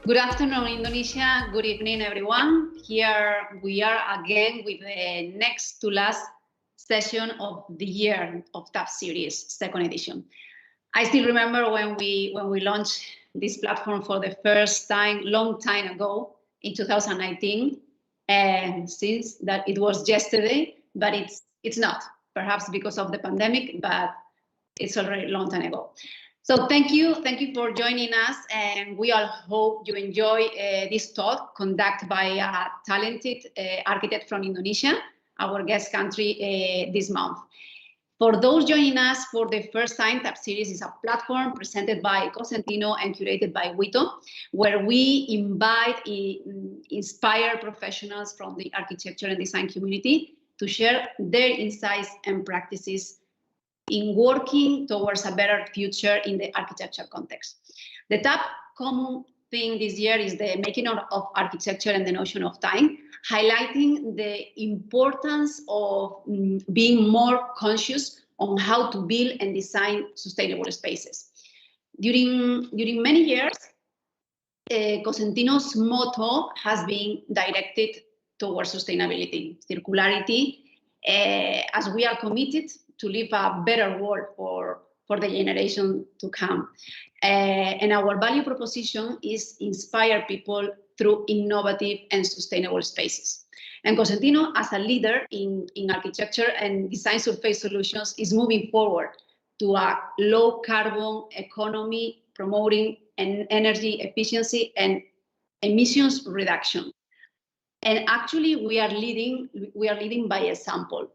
Good afternoon, Indonesia. Good evening, everyone. Here we are again with the next to last session of the year of TAP series, second edition. I still remember when we launched this platform for the first time, long time ago in 2019, and since that it was yesterday, but it's not, perhaps because of the pandemic, but it's already a long time ago. So thank you for joining us, and we all hope you enjoy this talk conducted by a talented architect from Indonesia, our guest country this month. For those joining us for the first time, TAP Series is a platform presented by Cosentino and curated by Wito, where we invite inspired professionals from the architecture and design community to share their insights and practices in working towards a better future in the architecture context. The TAP common thing this year is the making of architecture and the notion of time, highlighting the importance of being more conscious on how to build and design sustainable spaces. During many years, Cosentino's motto has been directed towards sustainability, circularity, as we are committed to live a better world for the generation to come. And our value proposition is inspire people through innovative and sustainable spaces. And Cosentino, as a leader in architecture and design surface solutions, is moving forward to a low carbon economy, promoting energy efficiency and emissions reduction. And actually, we are leading by example.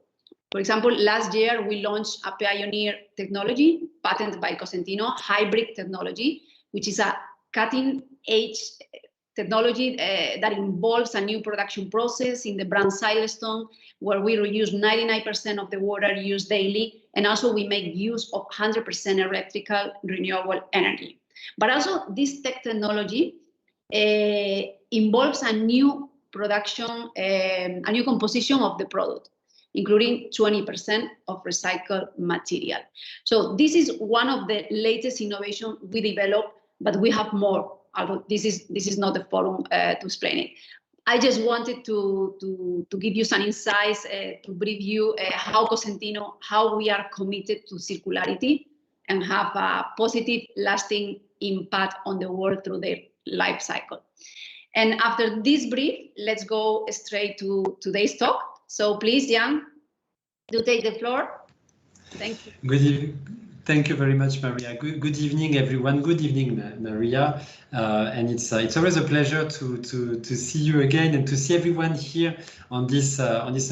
For example, last year we launched a pioneer technology patented by Cosentino, hybrid technology, which is a cutting-edge technology that involves a new production process in the brand Silestone, where we reuse 99% of the water used daily, and also we make use of 100% electrical renewable energy. But also this technology involves a new production, a new composition of the product, including 20% of recycled material. So this is one of the latest innovations we developed, but we have more. Although this is not the forum to explain it. I just wanted to give you some insights to brief you how Cosentino, how we are committed to circularity and have a positive, lasting impact on the world through their life cycle. And after this brief, let's go straight to today's talk. So please, Yann, do take the floor. Thank you. Good evening. Thank you very much, Maria. Good evening, everyone. Good evening, Maria. And it's always a pleasure to see you again and to see everyone here on this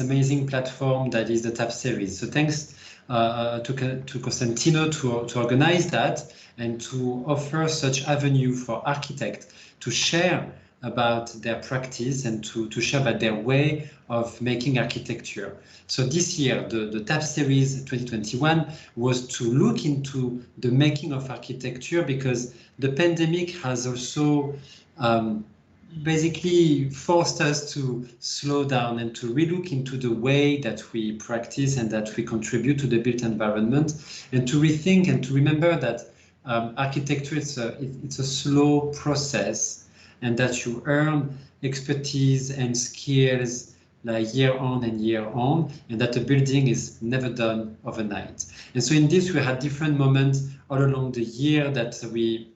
amazing platform that is the TAP series. So thanks to Constantino to organize that and to offer such avenue for architects to share about their practice and to share about their way of making architecture. So this year, the TAP series 2021 was to look into the making of architecture, because the pandemic has also basically forced us to slow down and to relook into the way that we practice and that we contribute to the built environment, and to rethink and to remember that architecture it's a slow process, and that you earn expertise and skills like year on and year on, and that the building is never done overnight. And so in this, we had different moments all along the year that we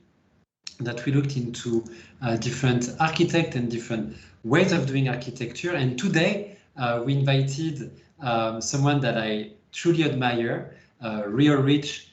looked into different architects and different ways of doing architecture. And today, we invited someone that I truly admire, Realrich,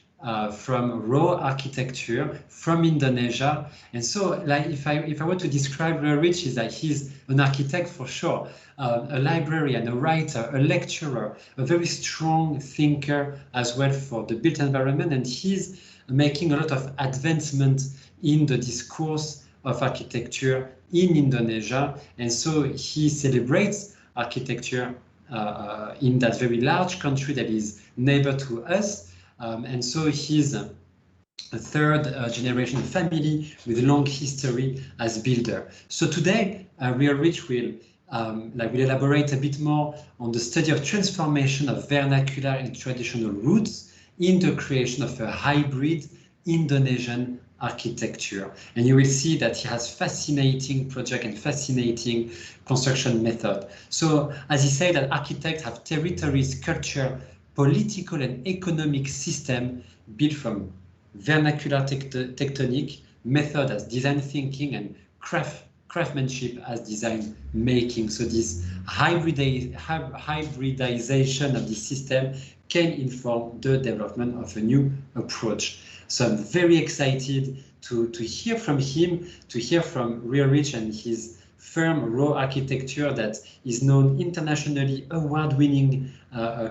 from Raw Architecture from Indonesia. And so, like, if I were to describe Realrich, is that he's an architect for sure, a librarian, a writer, a lecturer, a very strong thinker as well for the built environment, and he's making a lot of advancement in the discourse of architecture in Indonesia. And so he celebrates architecture in that very large country that is neighbor to us. And so he's a third generation family with a long history as builder. So today, Realrich will elaborate a bit more on the study of transformation of vernacular and traditional roots in the creation of a hybrid Indonesian architecture. And you will see that he has fascinating project and fascinating construction method. So as he said, that architects have territories, culture, political and economic system built from vernacular tectonic, method as design thinking, and craftsmanship as design making. So this hybridization of the system can inform the development of a new approach. So I'm very excited to hear from him, to hear from Realrich and his firm Raw Architecture, that is known internationally, award-winning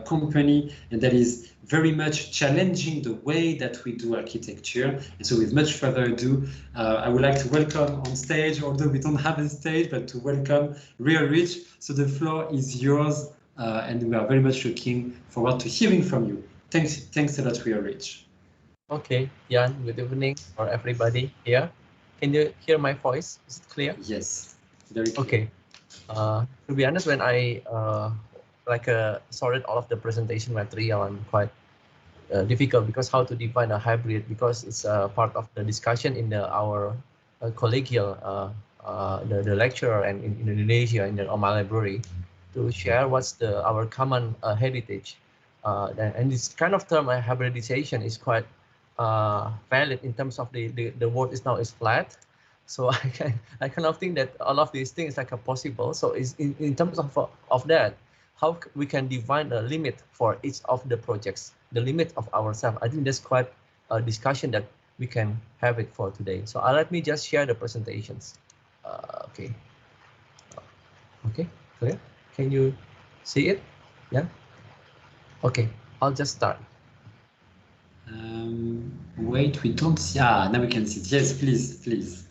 company, and that is very much challenging the way that we do architecture. And so with much further ado, I would like to welcome on stage, although we don't have a stage, but to welcome Realrich. So the floor is yours, and we are very much looking forward to hearing from you. Thanks a lot, Realrich. Okay, Yann, good evening for everybody here. Can you hear my voice? Is it clear? Yes, very clear. Okay. To be honest, when I sorted all of the presentation material, I'm quite difficult because how to define a hybrid, because it's part of the discussion in our collegial, the lecturer and in Indonesia in our library, to share what's our common heritage. And this kind of term hybridization is quite valid in terms of the word is now flat. So I kind of think that all of these things like possible. So is in terms of that, how we can define a limit for each of the projects, the limit of ourselves. I think that's quite a discussion that we can have it for today. So let me just share the presentations. Okay. Okay, clear? Can you see it? Yeah. Okay, I'll just start. Wait, we don't see. Now we can see it. Yes, please.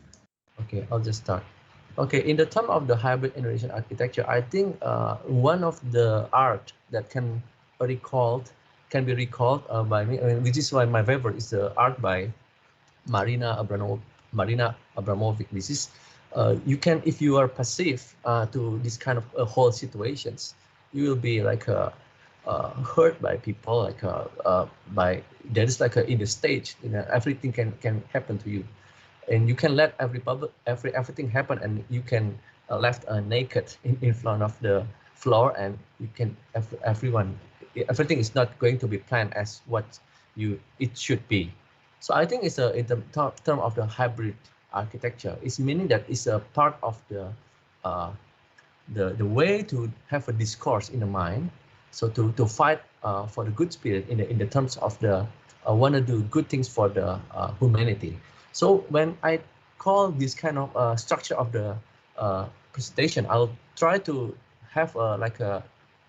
Okay, I'll just start. Okay, in the term of the hybrid Indonesian architecture, I think one of the art that can be recalled by me, which is why my favorite is the art by Marina Abramovic. This is you can, if you are passive to this kind of whole situations, you will be like hurt by people, like there is like in the stage, everything can happen to you, and you can let everything happen, and you can left naked in front of the floor, and you can everything is not going to be planned as what it should be. So I think it's in the term of the hybrid architecture, it's meaning that it's a part of the way to have a discourse in the mind. So to fight for the good spirit in the terms of the want to do good things for the humanity. So when I call this kind of structure of the presentation, I'll try to have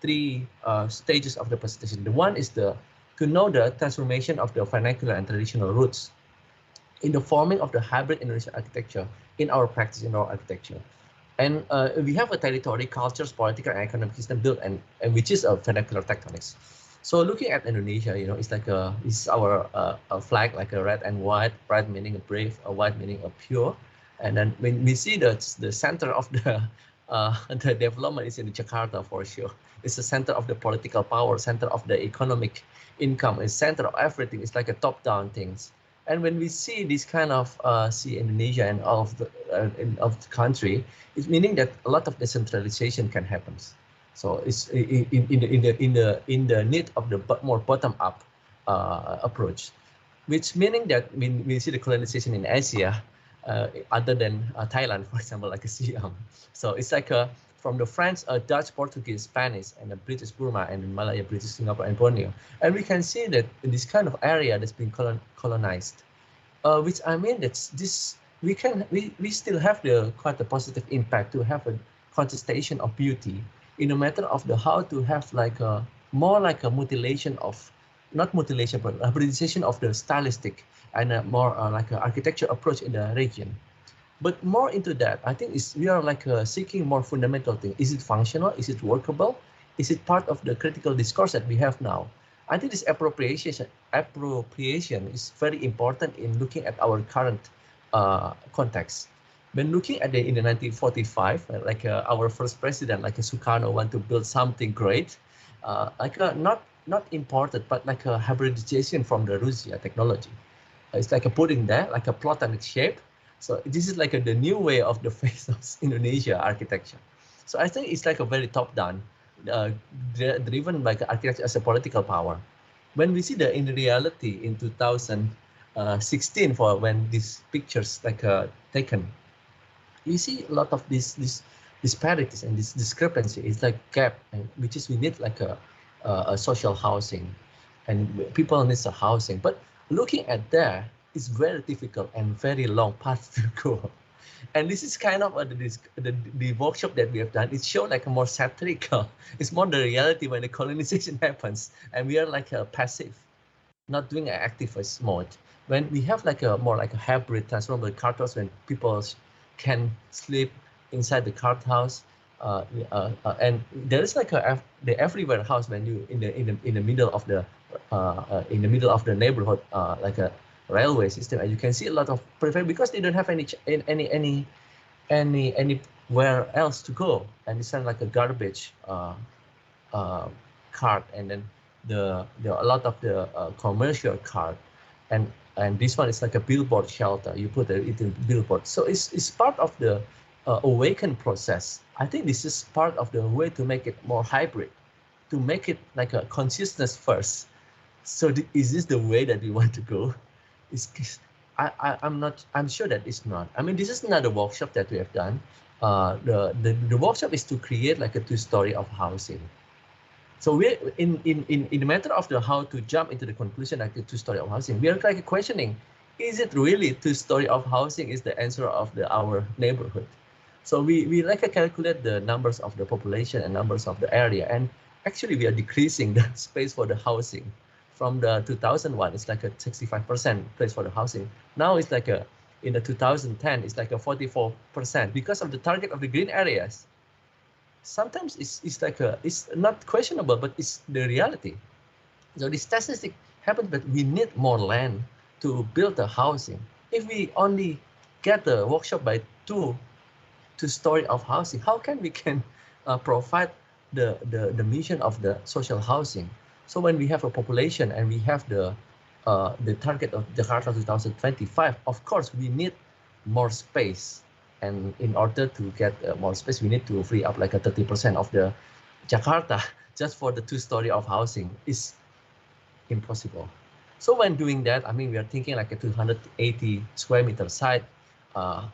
three stages of the presentation. The one is to know the transformation of the vernacular and traditional roots in the forming of the hybrid Indonesian architecture in our practice in our architecture. And we have a territory, cultures, political and economic system built, and which is a vernacular tectonics. So looking at Indonesia, it's like it's our flag, like a red and white, red meaning a brave, a white meaning a pure. And then when we see the center of the development is in Jakarta for sure. It's the center of the political power, center of the economic income, it's center of everything. It's like a top-down things. And when we see this kind of see Indonesia and all of the country, it's meaning that a lot of decentralization can happen. So it's in the need of the more bottom-up approach, which meaning that when we see the colonization in Asia, other than Thailand, for example, like a Siam. So it's like from the French, Dutch, Portuguese, Spanish, and the British Burma, and Malaya, British Singapore, and Borneo. And we can see that in this kind of area that's been colonized, which I mean that we still have quite a positive impact to have a contestation of beauty in a matter of the how to have like more like a mutilation of, not mutilation, but hybridization of the stylistic and a more like an architecture approach in the region. But more into that, I think we are like seeking more fundamental thing. Is it functional? Is it workable? Is it part of the critical discourse that we have now? I think this appropriation is very important in looking at our current context. When looking at in the 1945, like our first president, like Sukarno, want to build something great, like not imported, but like a hybridization from the Russia technology. it's like a pudding there, like a platonic shape. So this is like the new way of the face of Indonesia architecture. So I think it's like a very top-down, driven by architecture as a political power. When we see that in reality in 2016, for when these pictures taken, you see a lot of these disparities and this discrepancy. It's like gap, and which is we need like a social housing, and people need a housing. But looking at that, it's very difficult and very long path to go. And this is kind of the workshop that we have done. It showed like a more satirical. It's more the reality when the colonization happens, and we are like a passive, not doing an activist mode. When we have like a more like a hybrid transformer cart house, when people can sleep inside the cart house, and there is like the everywhere house when you in the middle of the neighborhood, like a railway system, and you can see a lot of because they don't have anywhere else to go, and it's kind of like a garbage cart, and then a lot of the commercial cart, and this one is like a billboard shelter. You put it in billboard, so it's part of the awaken process. I think this is part of the way to make it more hybrid, to make it like a consciousness first. So is this the way that we want to go? I'm sure that it's not. I mean, this is not a workshop that we have done. The workshop is to create like a two-story of housing. So we're in the matter of how to jump into the conclusion like the two-story of housing, we are like questioning, is it really two-story of housing is the answer of our neighborhood? So we like to calculate the numbers of the population and numbers of the area, and actually we are decreasing the space for the housing. From the 2001, it's like a 65% place for the housing. Now it's like in the 2010, it's like a 44% because of the target of the green areas. Sometimes it's like it's not questionable, but it's the reality. So this statistic happens, but we need more land to build the housing. If we only get the workshop by two-story of housing, how can we provide the mission of the social housing? So when we have a population and we have the target of Jakarta 2025, of course we need more space, and in order to get more space, we need to free up like a 30% of the Jakarta just for the two-story of housing. Is impossible. So when doing that, I mean, we are thinking like a 280 square meter site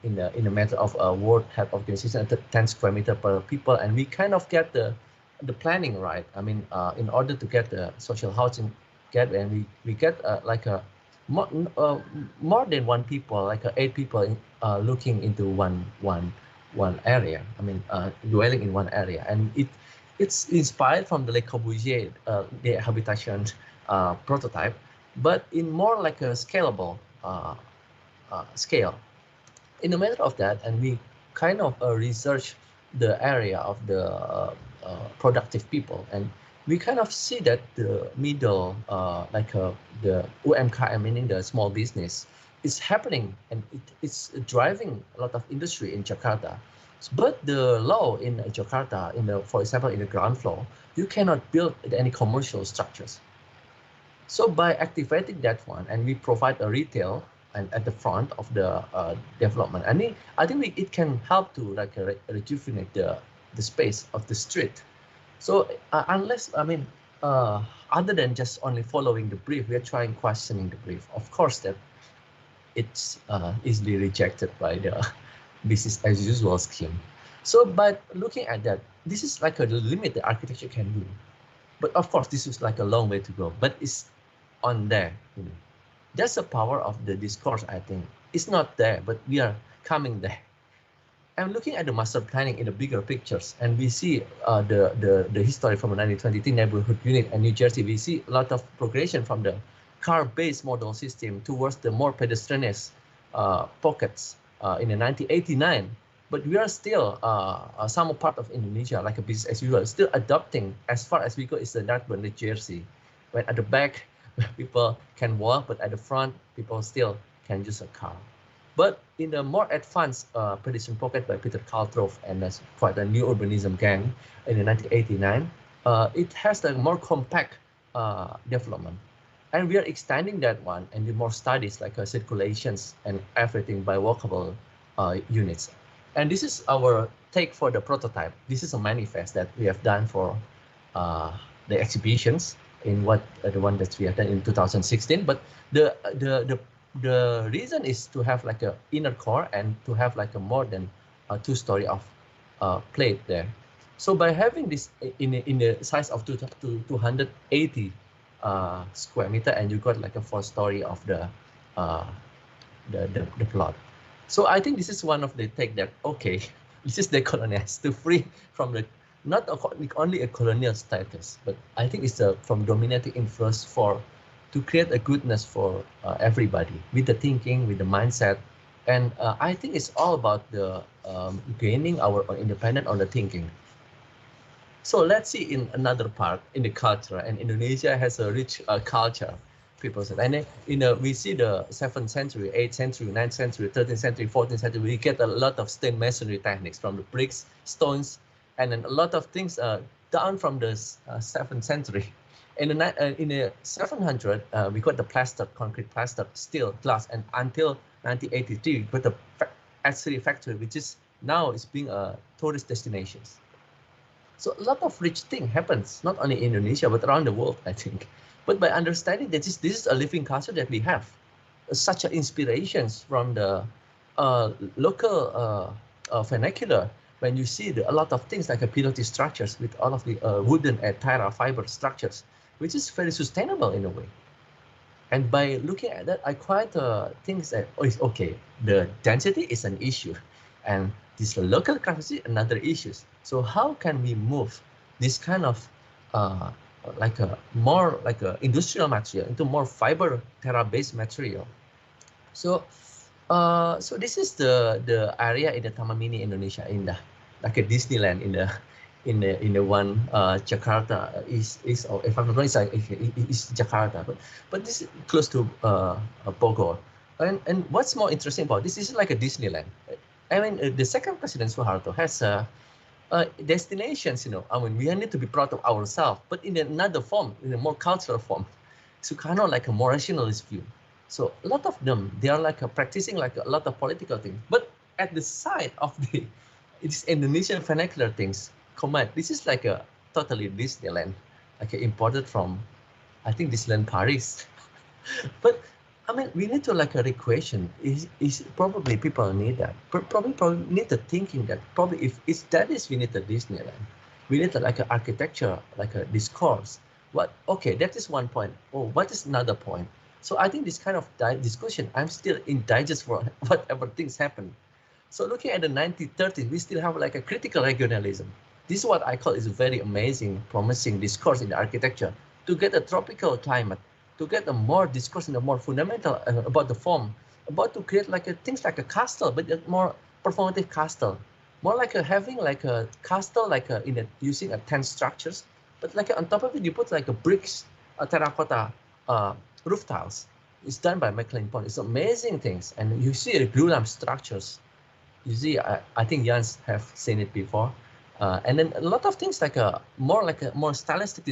in the matter of World Health Organization at 10 square meter per people, and we kind of get the planning right. I mean, in order to get the social housing and we get like a more than one people, like 8 people looking into one area. I mean, dwelling in one area, and it's inspired from the Le Corbusier the habitation prototype, but in more like a scalable scale. In the matter of that, and we kind of research the area of the productive people, and we kind of see that the middle, the UMKM, meaning the small business, is happening, and it's driving a lot of industry in Jakarta. But the law in Jakarta, for example, in the ground floor, you cannot build any commercial structures. So by activating that one, and we provide a retail and at the front of the development, I think it can help to like rejuvenate the space of the street. So unless, I mean, other than just only following the brief, we are trying questioning the brief. Of course, that it's easily rejected by the business as usual scheme. So by looking at that, this is like a limit the architecture can do. But of course, this is like a long way to go, but it's on there. You know. That's the power of the discourse, I think. It's not there, but we are coming there. I'm looking at the master planning in the bigger pictures, and we see the history from the 1923 neighborhood unit in New Jersey. We see a lot of progression from the car-based model system towards the more pedestrianist pockets in the 1989. But we are still, some part of Indonesia, like a business as usual, still adopting as far as we go is the Dartmouth, New Jersey, when at the back people can walk, but at the front people still can use a car. But in the more advanced pedestrian pocket by Peter Kaltroff, and that's quite a new urbanism gang in the 1989, it has a more compact development. And we are extending that one and do more studies like circulations and everything by walkable units. And this is our take for the prototype. This is a manifest that we have done for the exhibitions in the one that we have done in 2016. But the reason is to have like a inner core and to have like a more than a 2-story of plate there. So by having this in the size of 280 square meter, and you got like a 4-story of the plot. So I think this is one of the take that, okay, this is the colonials to free from the not only a colonial status, but I think it's from dominating influence to create a goodness for everybody with the thinking, with the mindset. And I think it's all about the gaining our independence on the thinking. So let's see in another part in the culture, and Indonesia has a rich culture, people said. And we see the 7th century, 8th century, 9th century, 13th century, 14th century, we get a lot of stone masonry techniques from the bricks, stones, and then a lot of things down from the 7th century. In the 700, we got the plaster, concrete plaster, steel, glass, and until 1983, we got the S3 factory, which is now is being a tourist destinations. So a lot of rich thing happens, not only in Indonesia, but around the world, I think. But by understanding that this is a living culture that we have, such inspirations from the local vernacular, when you see a lot of things like a pilotis structures with all of the wooden and terra fiber structures, which is very sustainable in a way. And by looking at that, I quite think that, okay, the density is an issue, and this local capacity another issues. So how can we move this kind of like a more like a industrial material into more fiber terra-based material? So so this is the area in the Taman Mini Indonesia Indah, like a Disneyland in the one Jakarta is if I'm not wrong, it's Jakarta, but this is close to Bogor. And what's more interesting about this is like a Disneyland. I mean, the second President Suharto has destinations, I mean, we need to be proud of ourselves, but in another form, in a more cultural form. Sukarno like a more rationalist view. So a lot of them, they are like practicing like a lot of political things, but at the side of it's Indonesian vernacular things. This is like a totally Disneyland, like imported from, I think, Disneyland Paris. But I mean, we need to like a question. Is probably people need that. Probably need the thinking that probably if that is, we need a Disneyland. We need like an architecture, like a discourse. Okay, that is one point. Oh, what is another point? So I think this kind of discussion, I'm still in digest for whatever things happen. So looking at the 1930s, we still have like a critical regionalism. This is what I call is a very amazing, promising discourse in the architecture to get a tropical climate, to get a more discourse in a more fundamental about the form, about to create like things like a castle, but a more performative castle, more like having like a castle, like using a tent structures, but like on top of it you put like a bricks, a terracotta roof tiles. It's done by McLean Pond. It's amazing things, and you see the glue lamp structures. You see, I think Jans have seen it before, and then a lot of things like a more stylistic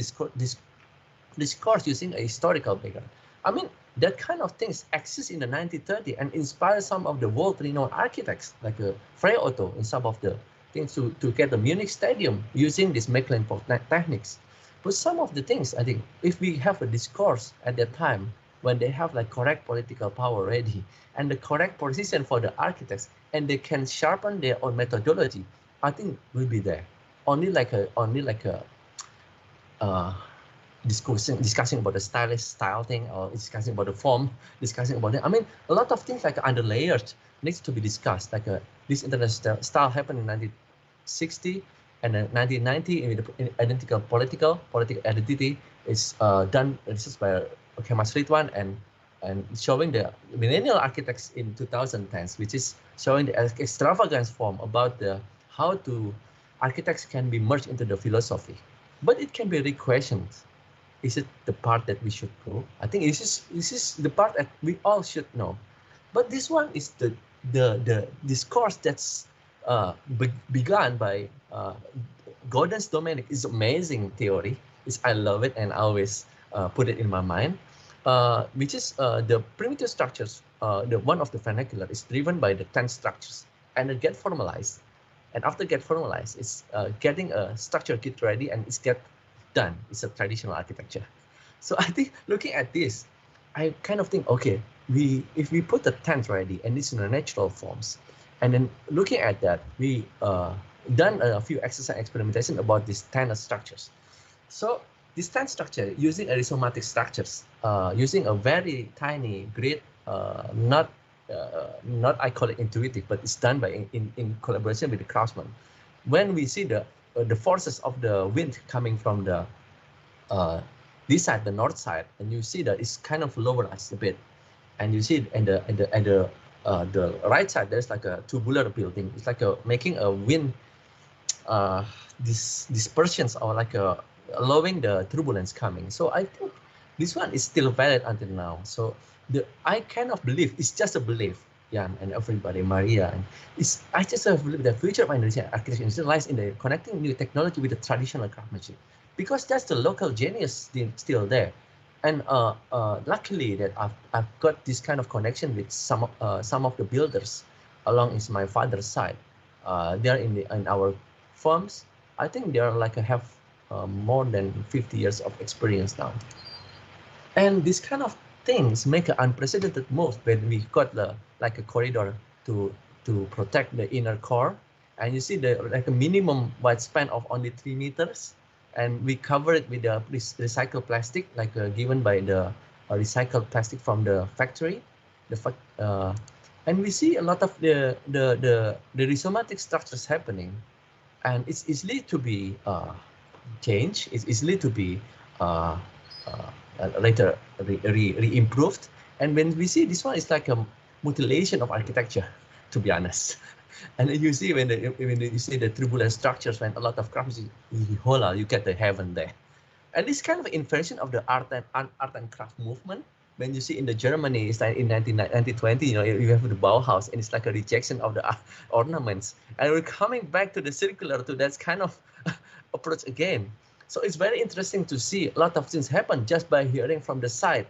discourse using a historical background. I mean, that kind of things exist in the 1930s and inspire some of the world-renowned architects like Frei Otto and some of the things to get the Munich Stadium using this Mecklenburg techniques. But some of the things, I think, if we have a discourse at that time when they have like correct political power ready and the correct position for the architects, and they can sharpen their own methodology, I think will be there. Only like a discussing about the style thing, or discussing about the form, discussing about it. I mean, a lot of things like under layers needs to be discussed. Like this international style happened in 1960 and 1990 in identical political identity is done. This is by Kemas Ridwan and showing the millennial architects in 2010s, which is showing the extravagance form about how architects can be merged into the philosophy, but it can be re-questioned. Is it the part that we should go? I think this is the part that we all should know. But this one is the discourse that's begun by Gordon's Dominic. Is amazing theory. I love it and I always put it in my mind. which is the primitive structures. The one of the vernacular is driven by the 10 structures, and it get formalized. And after get formalized, it's getting a structure kit ready, and it's get done. It's a traditional architecture. So I think looking at this, I kind of think, okay, if we put the tent ready and it's in the natural forms, and then looking at that, we done a few exercise experimentation about these 10 structures. So this 10 structure using rhizomatic structures, using a very tiny grid, not I call it intuitive, but it's done by in collaboration with the craftsman. When we see the forces of the wind coming from the this side, the north side, and you see that it's kind of lower us a bit, and you see and the right side there's like a tubular building. It's like making a wind dispersions, or like allowing the turbulence coming. So I think this one is still valid until now. So I kind of believe, it's just a belief, Yann and everybody, Maria, and I just believe the future of Indonesian architecture lies in the connecting new technology with the traditional craftsmanship, because that's the local genius still there. And luckily that I've got this kind of connection with some of the builders along is my father's side. They're in our firms. I think they're like have more than 50 years of experience now. And this kind of things make an unprecedented move when we got like a corridor to protect the inner core, and you see like a minimum wide span of only 3 meters, and we cover it with the recycled plastic, like given by the recycled plastic from the factory. And we see a lot of the rhizomatic structures happening, and it's easily to be changed. It's easily to be later re-improved. And when we see this one, it's like a mutilation of architecture, to be honest. And then you see when you see the turbulent structures, when a lot of crafts, you get the heaven there. And this kind of inversion of the art and craft movement, when you see in the Germany, it's like in 1920, you have the Bauhaus, and it's like a rejection of the ornaments. And we're coming back to the circular, to that kind of approach again. So it's very interesting to see a lot of things happen just by hearing from the side.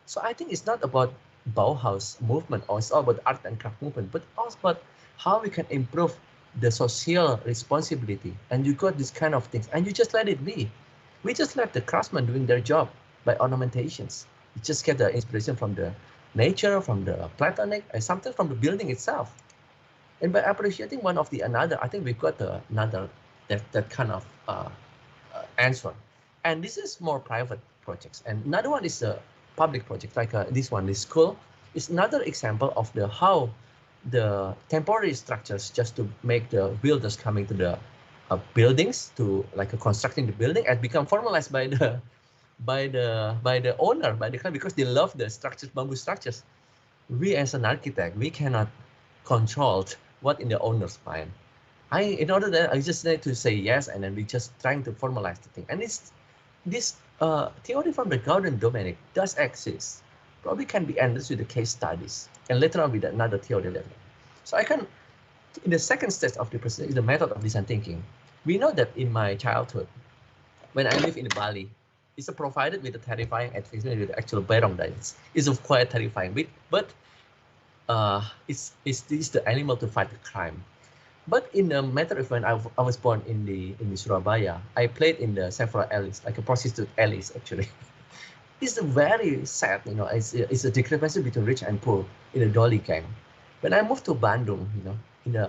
So I think it's not about Bauhaus movement, or it's all about art and craft movement, but also about how we can improve the social responsibility. And you got this kind of things, and you just let it be. We just let the craftsmen doing their job by ornamentations. You just get the inspiration from the nature, from the platonic, and sometimes from the building itself. And by appreciating one of the another, I think we've got another that kind of answer. And this is more private projects, and another one is a public project, like this one, this school is another example of how the temporary structures just to make the builders coming to the buildings, to like constructing the building, and become formalized by the owner, because they love the structures, bamboo structures. We as an architect, we cannot control what in the owner's mind. In order that I just need to say yes, and then we just trying to formalize the thing. And this theory from the Gaudian Dominic does exist. Probably can be understood with the case studies, and later on with another theory level. So I can, in the second stage of the presentation, is the method of design thinking. We know that in my childhood, when I live in Bali, it's provided with a terrifying advertisement with the actual barong diets. It's quite terrifying, but it's the animal to fight the crime. But in the matter of when I was born in the Surabaya, I played in the several alleys, like a prostitute alleys actually. It's very sad, it's a discrepancy between rich and poor in the Dolly gang. When I moved to Bandung,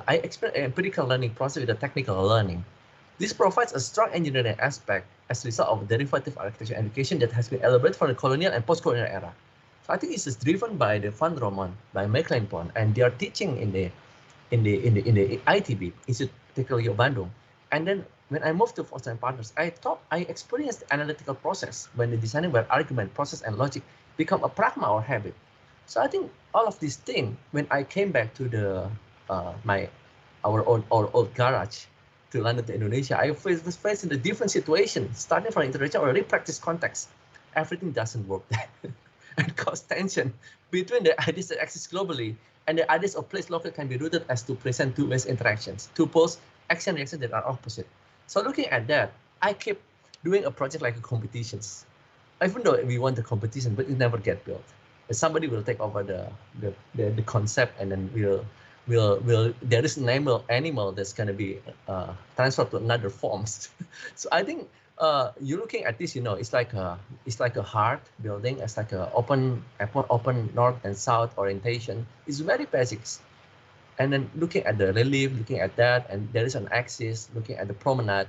I experienced an empirical learning process with a technical learning. This provides a strong engineering aspect as a result of derivative architecture education that has been elaborated from the colonial and post-colonial era. So I think this is driven by the Van Roman, by Mecklenburg, and they are teaching in the ITB, Institute Technology of Bandung. And then when I moved to Foster and Partners, I experienced the analytical process when the designing by argument, process, and logic become a pragma or habit. So I think all of these things, when I came back to our old garage to London, to Indonesia, I was facing a different situation, starting from international or practice context. Everything doesn't work there, and cause tension between the ideas that exist globally and the ideas of place local can be rooted as to present two ways interactions, two poles, action reactions that are opposite. So looking at that, I keep doing a project like competitions. even though we want the competition, but it never get built. Somebody will take over the concept, and then will there is an animal that's going to be transferred to another forms. So I think you're looking at this, it's like a hard building. It's like a open north and south orientation. It's very basics. And then looking at the relief, looking at that, and there is an axis looking at the promenade.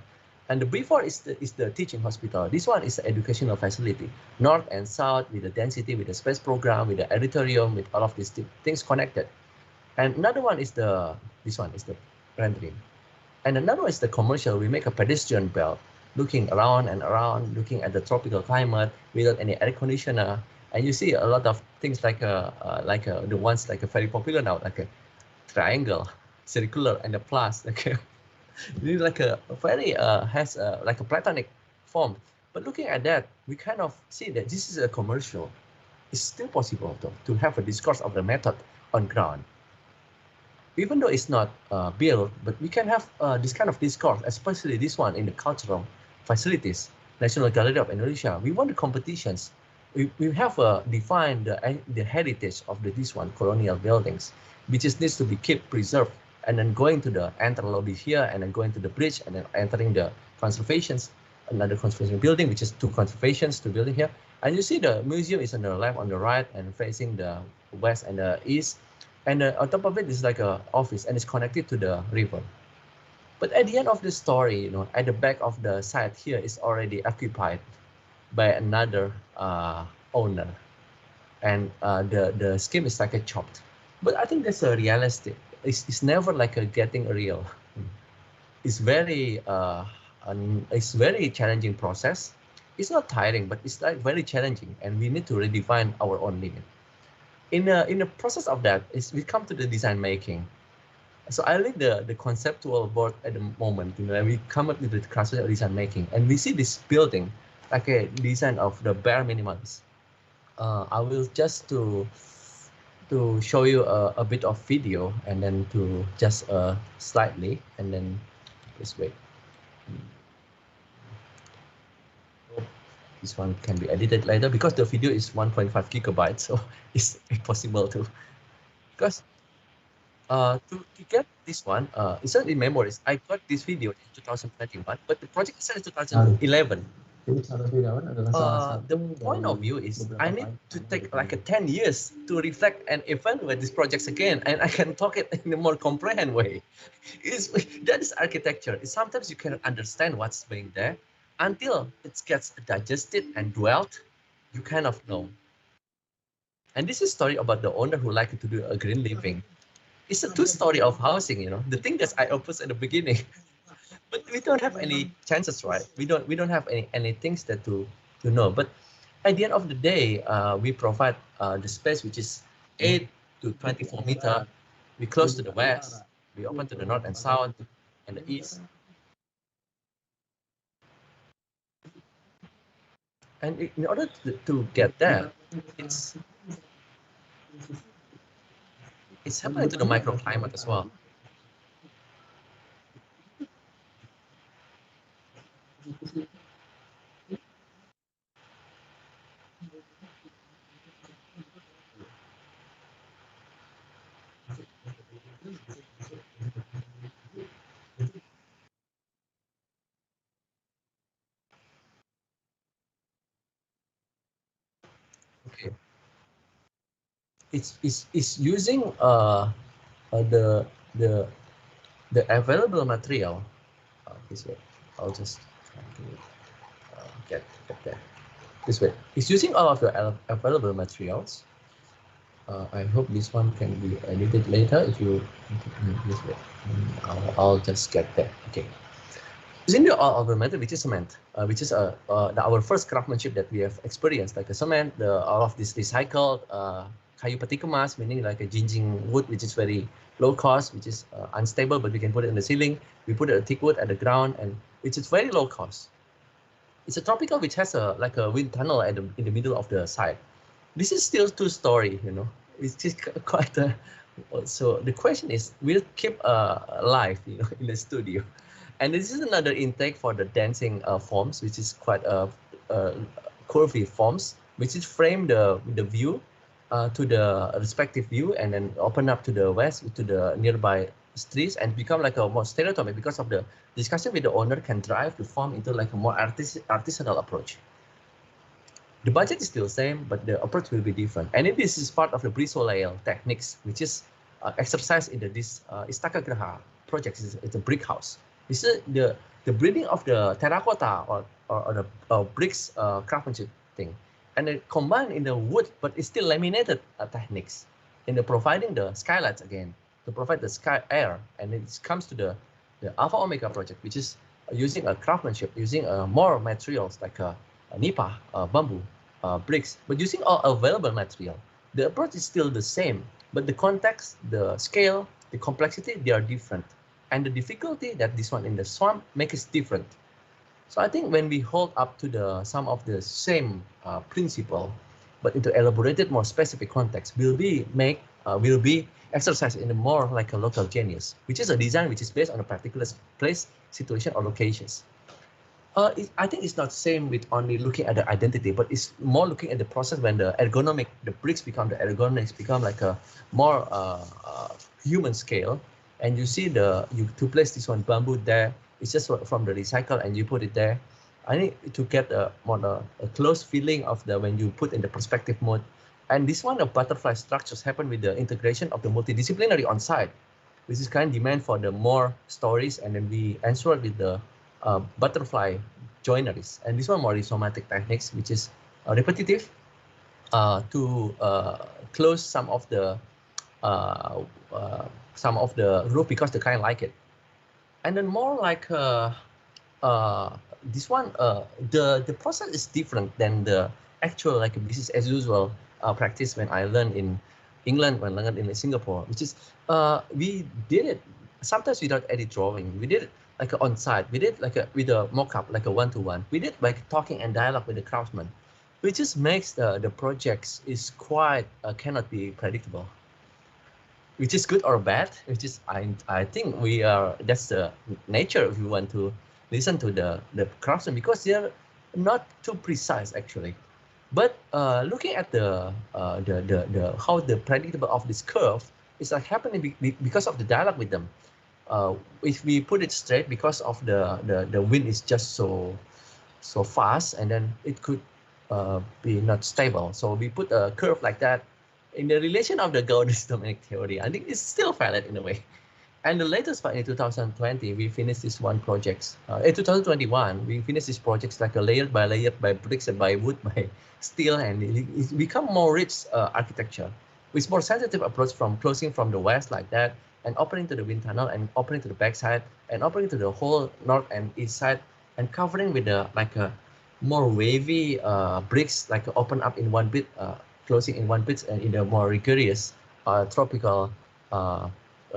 And the before is the teaching hospital. This one is the educational facility, north and south, with the density, with the space program, with the auditorium, with all of these things connected. And another one is this one is the rendering. And another one is the commercial. We make a pedestrian belt, looking around and around, looking at the tropical climate without any air conditioner. And you see a lot of things like the ones like a very popular now, like a triangle, circular, and a plus. Like a very has like a platonic form. But looking at that, we kind of see that this is a commercial. It's still possible though to have a discourse of the method on ground. Even though it's not built, but we can have this kind of discourse, especially this one in the cultural facilities. National Gallery of Indonesia, we want the competitions. We have defined the heritage of this one, colonial buildings, which needs to be kept preserved. And then going to the enter lobby here, and then going to the bridge, and then entering the conservations, another conservation building, which is two conservations, two building here. And you see the museum is on the left, on the right, and facing the west and the east. And on top of it is like a office, and it's connected to the river. But at the end of the story, at the back of the site here is already occupied by another owner, and the scheme is like a chopped. But I think that's a realistic. It's never like a getting real. It's very challenging process. It's not tiring, but it's like very challenging, and we need to redefine our own limit. In the process of that, we come to the design making. So I lead the conceptual board at the moment. We come up with the classical design making, and we see this building like a design of the bare minimums. I will just to show you a bit of video, and then to just slightly, and then this way. This one can be edited later because the video is 1.5 gigabytes, so it's impossible to. Because to get this one, it's not in memories. I got this video in 2021, but the project is in 2011. The point of view is I need to take like 10 years to reflect and evaluate these projects again, and I can talk it in a more comprehensive way. That is architecture. Sometimes you cannot understand what's being there until it gets digested and dwelt. You kind of know. And this is a story about the owner who liked to do a green living. It's a true story of housing. The thing that I opposed at the beginning. But we don't have any chances, right? We don't have any things that to know. But at the end of the day, we provide the space which is 8 to 24 meter. We close to the west. We open to the north and south and the east. And in order to get that, it's happening to the microclimate as well. Okay. It's using the available material. This way, I'll just try to get there. This way, it's using all of the available materials. I hope this one can be edited later. If you this way, I'll just get there. Okay. Using the all of the material, which is cement, which is our first craftsmanship that we have experienced, like a cement, all of this recycled kayu peti kemas, meaning like a jinjing wood, which is very low cost, which is unstable, but we can put it in the ceiling. We put a thick wood at the ground, and which is very low cost. It's a tropical which has like a wind tunnel in the middle of the site. This is still two-story, It's just quite a. So the question is, we'll keep alive, in the studio. And this is another intake for the dancing forms, which is quite curvy forms, which is frame the view to the respective view, and then open up to the west to the nearby streets, and become like a more stereotypic because of the discussion with the owner can drive the form into like a more artisanal approach. The budget is still the same, but the approach will be different. And this is part of the Brisoleil techniques, which is exercised in this Istaka Graha project. It's a brick house. This is the breeding of the terracotta or the bricks craftsmanship thing, and it combined in the wood, but it's still laminated techniques in the providing the skylights again to provide the sky air. And it comes to the Alpha Omega project, which is using a craftsmanship, using more materials like nipa, bamboo, bricks, but using all available material. The approach is still the same, but the context, the scale, the complexity, they are different. And the difficulty that this one in the swamp makes it different. So I think when we hold up to some of the same principle, but into elaborated, more specific context, will be exercised in a more like a local genius, which is a design which is based on a particular place, situation, or locations. I think it's not the same with only looking at the identity, but it's more looking at the process when the bricks become the ergonomics, become like a more human scale. And you see to place this one bamboo there, it's just from the recycle and you put it there. I need to get a close feeling of when you put in the perspective mode. And this one of butterfly structures happen with the integration of the multidisciplinary on site, which is kind of demand for the more stories, and then we answer with the butterfly joineries. And this one more rhizomatic techniques, which is repetitive to close some of the roof because they kind of like it. And then more like this one, the process is different than the actual like business as usual practice when I learned in England, when I learned in Singapore, which is we did it sometimes without any drawing. We did it like on site. We did like with a mock-up, like a one-to-one. We did like talking and dialogue with the craftsman, which just makes the projects is quite cannot be predictable, which is good or bad. Which is I think that's the nature if you want to listen to the craftsmen, because they're not too precise actually. But looking at the how the predictable of this curve is like happening because of the dialogue with them. If we put it straight, because of the wind is just so fast, and then it could be not stable. So we put a curve like that. In the relation of the Gaudius-Dominic theory, I think it's still valid in a way. And the latest part in 2020, we finished this one project. In 2021, we finished this projects like a layer by layer, by bricks and by wood, by steel, and it's become more rich architecture with more sensitive approach from closing from the west like that, and opening to the wind tunnel, and opening to the backside, and opening to the whole north and east side, and covering with like a more wavy bricks, like open up in one bit, closing in one bit, and in a more rigorous tropical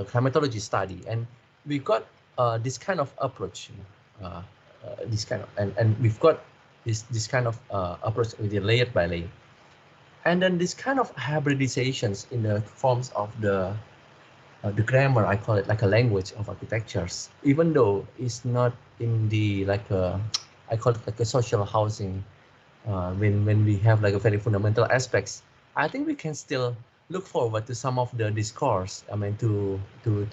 climatology study. And we got this kind of approach, this kind of, and we've got this kind of approach with the layer by layer. And then this kind of hybridizations in the forms of the grammar, I call it like a language of architectures, even though it's not in the like I call it like a social housing. When we have like a very fundamental aspects, I think we can still look forward to some of the discourse. I mean, to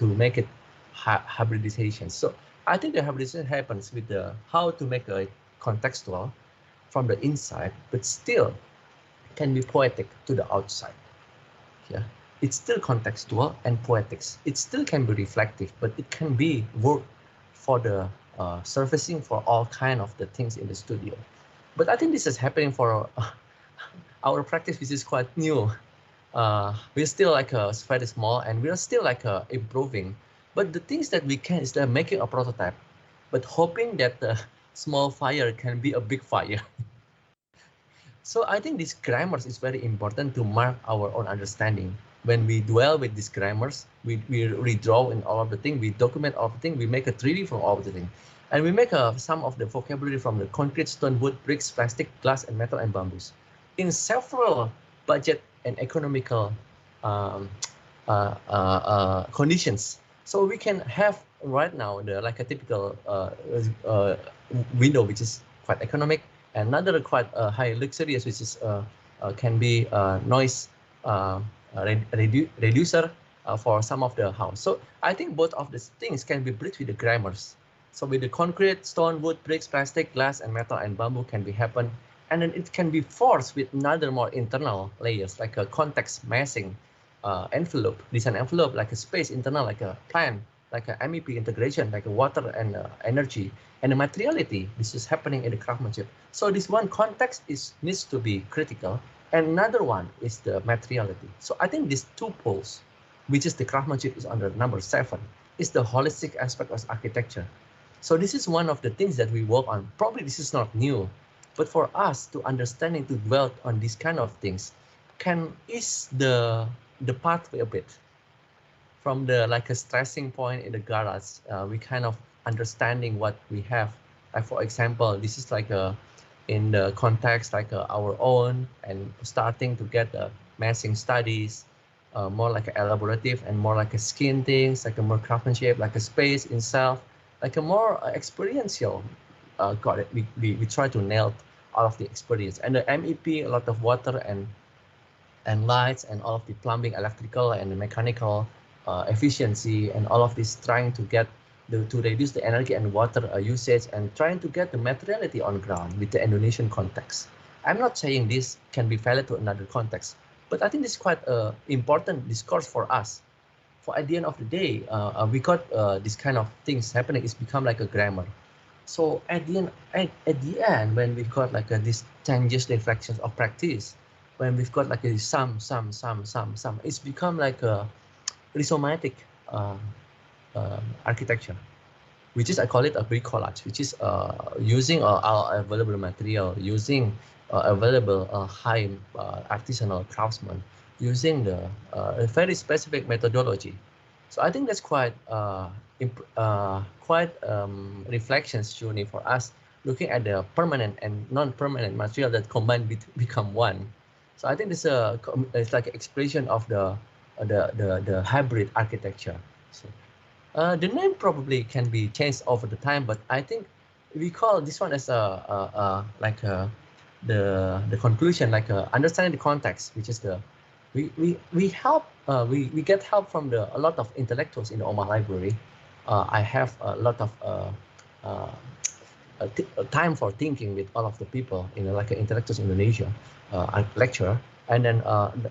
make it hybridization. So I think the hybridization happens with the how to make a contextual from the inside, but still can be poetic to the outside. Yeah, it's still contextual and poetics. It still can be reflective, but it can be work for the surfacing for all kind of the things in the studio. But I think this is happening for our practice, which is quite new. We're still like very small, and we're still like improving. But the things that we can is like making a prototype, but hoping that the small fire can be a big fire. So I think these grammars is very important to mark our own understanding. When we dwell with these grammars, we redraw in all of the things, we document all of the things, we make a 3D from all of the things. And we make some of the vocabulary from the concrete, stone, wood, bricks, plastic, glass, and metal, and bamboos in several budget and economical conditions. So we can have right now like a typical window, which is quite economic, Another quite high luxurious, which is can be noise reducer for some of the house. So I think both of these things can be bridged with the grammars. So with the concrete, stone, wood, bricks, plastic, glass, and metal and bamboo can be happen. And then it can be forced with another more internal layers, like a context massing envelope, design envelope, like a space internal, like a plan, like a MEP integration, like a water and energy, and the materiality. This is happening in the craftsmanship. So this one context needs to be critical, and another one is the materiality. So I think these two poles, which is the craftsmanship is under number 7, is the holistic aspect of architecture. So this is one of the things that we work on. Probably this is not new, but for us to understanding, to dwell on these kind of things, can ease the pathway a bit. From the like a stressing point in the garage, we kind of understanding what we have. Like for example, this is like in the context like our own, and starting to get massing studies, more like a elaborative and more like a skin things, like a more craftsmanship, like a space itself, like a more experiential. Got it. We try to nail all of the experience, and the MEP, a lot of water and lights and all of the plumbing, electrical and mechanical efficiency, and all of this trying to get to reduce the energy and water usage, and trying to get the materiality on ground with the Indonesian context. I'm not saying this can be valid to another context, but I think this is quite important discourse for us. For at the end of the day, we got this kind of things happening. It's become like a grammar. So at the end, when we got like these changes, reflections of practice, when we've got like a some, it's become like a rhizomatic architecture, which is, I call it a bricolage, which is using our available material, using available high artisanal craftsmen, using the a very specific methodology. So I think that's quite reflections journey for us, looking at the permanent and non-permanent material that combined become one. So I think this it's like an expression of the hybrid architecture. So the name probably can be changed over the time, but I think we call this one as the conclusion, like understanding the context, which is the we help we get help from a lot of intellectuals in the Omar Library. I have a lot of time for thinking with all of the people, like intellectuals in Indonesia, lecturer. And then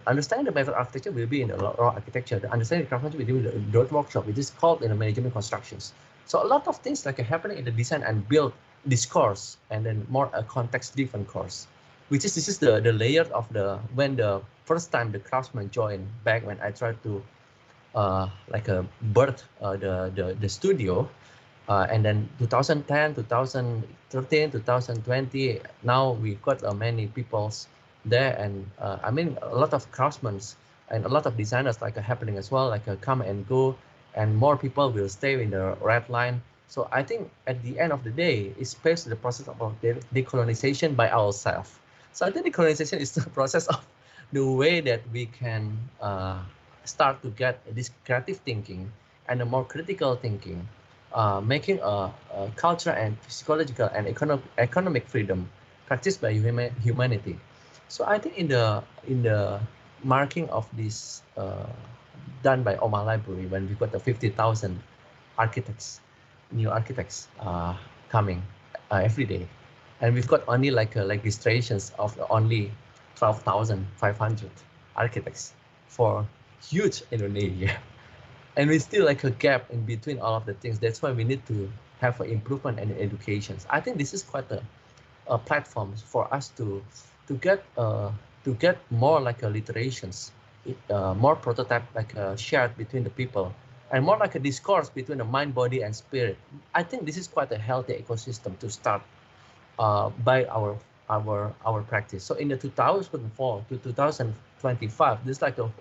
understanding the method architecture will be in the raw architecture. The understanding the craftsmanship will be in the dirt workshop, which is called in the management constructions. So a lot of things like happening in the design and build discourse, and then more a context-driven course, which is this is the layer of when the first time the craftsman joined back when I tried to birth the studio, and then 2010, 2013, 2020. Now we've got many people's there, and I mean a lot of craftsmen and a lot of designers like happening as well, like come and go, and more people will stay in the red line. So I think at the end of the day, it's based on the process of decolonization by ourselves. So I think decolonization is the process of the way that we can start to get this creative thinking and a more critical thinking, making a cultural and psychological and economic freedom practiced by humanity. So I think in the marking of this done by Omar Library, when we got the 50,000 architects, new architects coming every day, and we've got only like registrations of only 12,500 architects for huge Indonesia, and we still like a gap in between all of the things. That's why we need to have an improvement in education. I think this is quite a platform for us to get more like literations, more prototype like shared between the people, and more like a discourse between the mind, body, and spirit. I think this is quite a healthy ecosystem to start by our practice. So in the 2004 to 2025, there's like a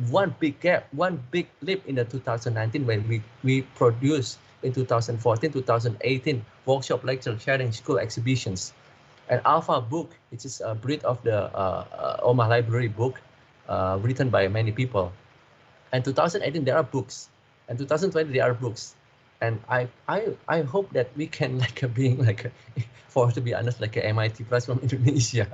one big gap, one big leap in the 2019 when we produced in 2014, 2018 workshop, lecture, sharing, school exhibitions. An alpha book, which is a breed of the Omar Library book, written by many people. And 2018 there are books, and 2020 there are books. And I hope that we can being for to be honest, like a MIT Press from Indonesia.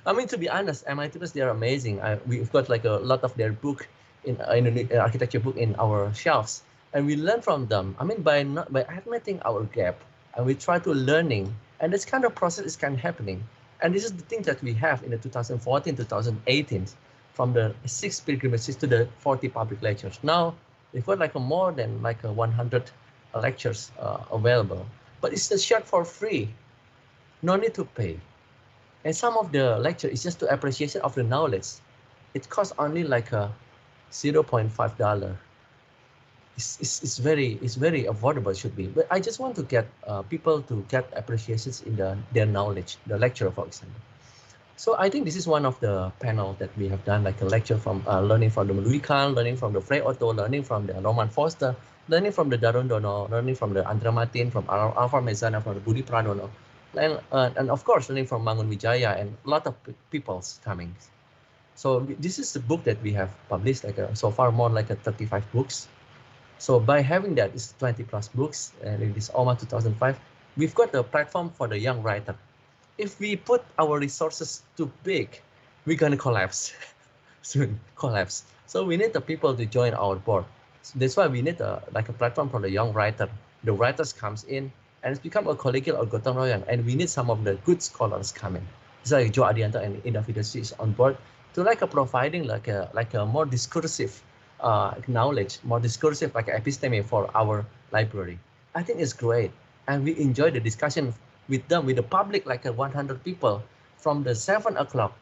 I mean, to be honest, MIT Press, they're amazing. We've got like a lot of their book in architecture book in our shelves, and we learn from them. I mean, by admitting our gap, and we try to learning, and this kind of process is kind of happening. And this is the thing that we have in the 2014, 2018, from the 6 pilgrimages to the 40 public lectures. Now we've got like more than 100 lectures available, but it's shared for free, no need to pay. And some of the lecture is just to appreciation of the knowledge. It costs only like a $0.5. It's very affordable, should be. But I just want to get people to get appreciations in their knowledge, the lecture, for example. So I think this is one of the panel that we have done, like a lecture from learning from the Louis Kahn, learning from the Frei Otto, learning from the Roman Foster, learning from the Darun Dono, learning from the Andra Martin, from Alvar Mezana, from the Budi Pradono, and of course learning from Mangun Wijaya, and a lot of people's coming. So this is the book that we have published, so far more like 35 books. So by having that, it's 20 plus books, and in this OMA 2005, we've got a platform for the young writer. If we put our resources too big, we're gonna collapse soon. So we need the people to join our board. So that's why we need a platform for the young writer. The writers comes in, and it's become a collegial or gotong royong, and we need some of the good scholars coming. It's like Joe Adianto and Indah Firdausi is on board to providing a more discursive knowledge, more discursive episteme for our library. I think it's great, and we enjoy the discussion with them, with the public, 100 people, from the 7 o'clock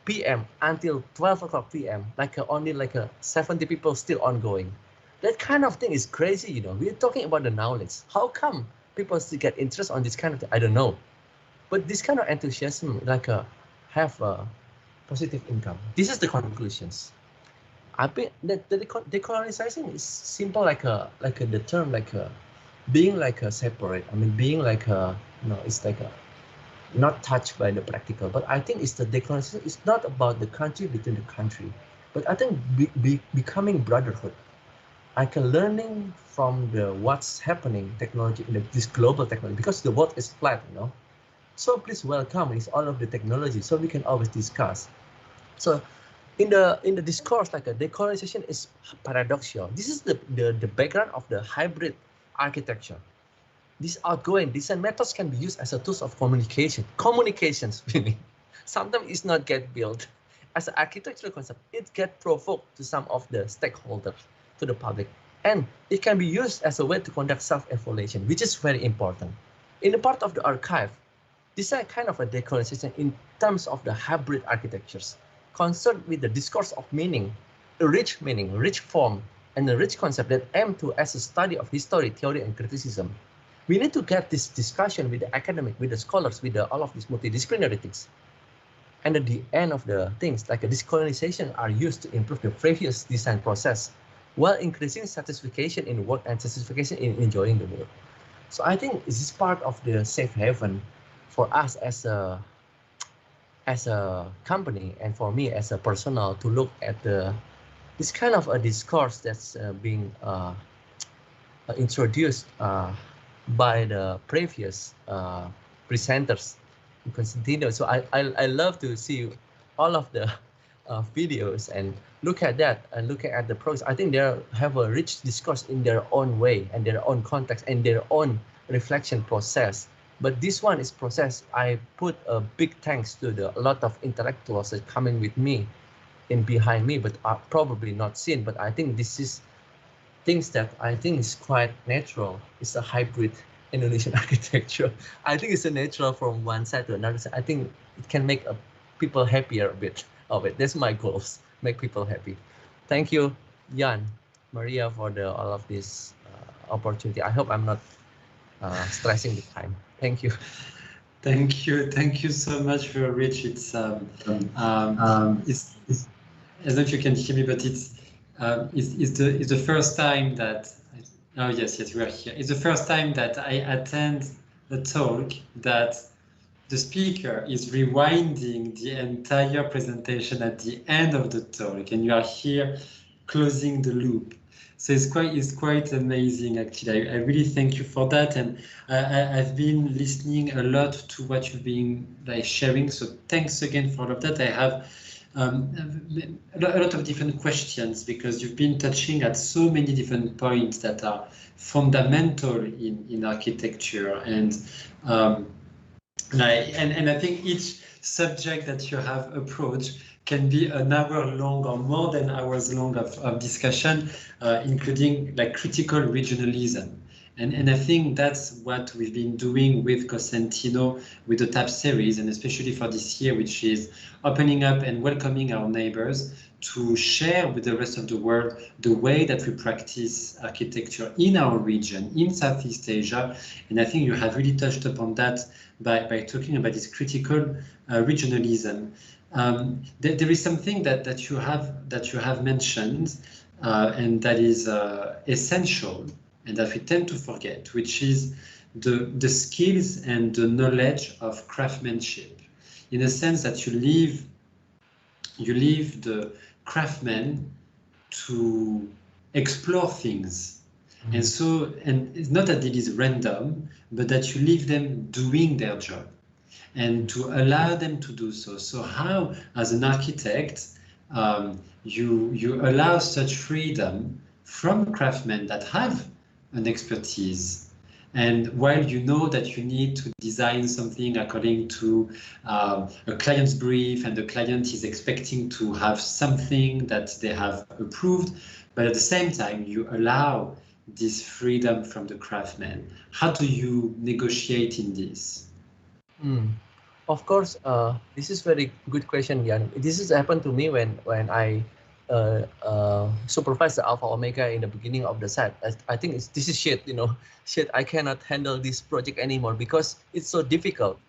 p.m. until 12 o'clock p.m. Only 70 people still ongoing. That kind of thing is crazy, you know. We're talking about the knowledge. How come people still get interest on this kind of thing? I don't know. But this kind of enthusiasm, have a positive income. This is the conclusions. I think that the decolonization is simple, the term, being separate. I mean, being it's not touched by the practical. But I think it's the decolonization. It's not about the country between the country, but I think becoming brotherhood. Learning from what's happening technology in this global technology, because the world is flat, you know. So please welcome is all of the technology, so we can always discuss. So in the discourse, decolonization is paradoxical. This is the background of the hybrid architecture. These outgoing design methods can be used as a tool of communications, meaning sometimes it's not get built as an architectural concept. It get provoked to some of the stakeholders, to the public, and it can be used as a way to conduct self-evaluation, which is very important. In the part of the archive, this is kind of a decolonization in terms of the hybrid architectures, concerned with the discourse of meaning, rich form, and a rich concept that aim to as a study of history, theory, and criticism. We need to get this discussion with the academic, with the scholars, with all of these multidisciplinary things. And at the end of the things, this colonization are used to improve the previous design process, while increasing satisfaction in work and satisfaction in enjoying the work. So I think this is part of the safe haven for us as a company, and for me as a personal, to look at this kind of a discourse that's being introduced by the previous presenters in Constantino. So I love to see all of the videos and look at that and look at the progress. I think they have a rich discourse in their own way and their own context and their own reflection process. But this one is process. I put a big thanks to a lot of intellectuals that coming with me and behind me, but are probably not seen. But I think this is things that I think is quite natural. It's a hybrid Indonesian architecture. I think it's a natural from one side to another side. I think it can make people happier a bit of it. That's my goals, make people happy. Thank you, Yann, Maria, for all of this opportunity. I hope I'm not stressing the time. Thank you. Thank you so much, Realrich. It's I don't know if you can hear me, but it's the first time that yes, we are here. It's the first time that I attend a talk that the speaker is rewinding the entire presentation at the end of the talk, and you are here closing the loop. So it's quite amazing, actually. I really thank you for that, and I've been listening a lot to what you've been sharing. So thanks again for all of that. I have a lot of different questions because you've been touching at so many different points that are fundamental in architecture, and I think each subject that you have approached can be an hour long or more than hours long of discussion, including like critical regionalism. And I think that's what we've been doing with Cosentino, with the TAP series, and especially for this year, which is opening up and welcoming our neighbors to share with the rest of the world the way that we practice architecture in our region, in Southeast Asia. And I think you have really touched upon that by talking about this critical regionalism. There is something that you have mentioned, and that is essential, and that we tend to forget, which is the skills and the knowledge of craftsmanship, in a sense that you leave the craftsman to explore things. Mm-hmm. And it's not that it is random, but that you leave them doing their job and to allow them to do so. So how, as an architect, you allow such freedom from craftsmen that have an expertise, and while you know that you need to design something according to a client's brief, and the client is expecting to have something that they have approved, but at the same time you allow this freedom from the craftsman. How do you negotiate in this? Of course, this is very good question, Yann. This has happened to me when I supervised the Alpha Omega in the beginning of the site. I think this is shit, shit. I cannot handle this project anymore because it's so difficult.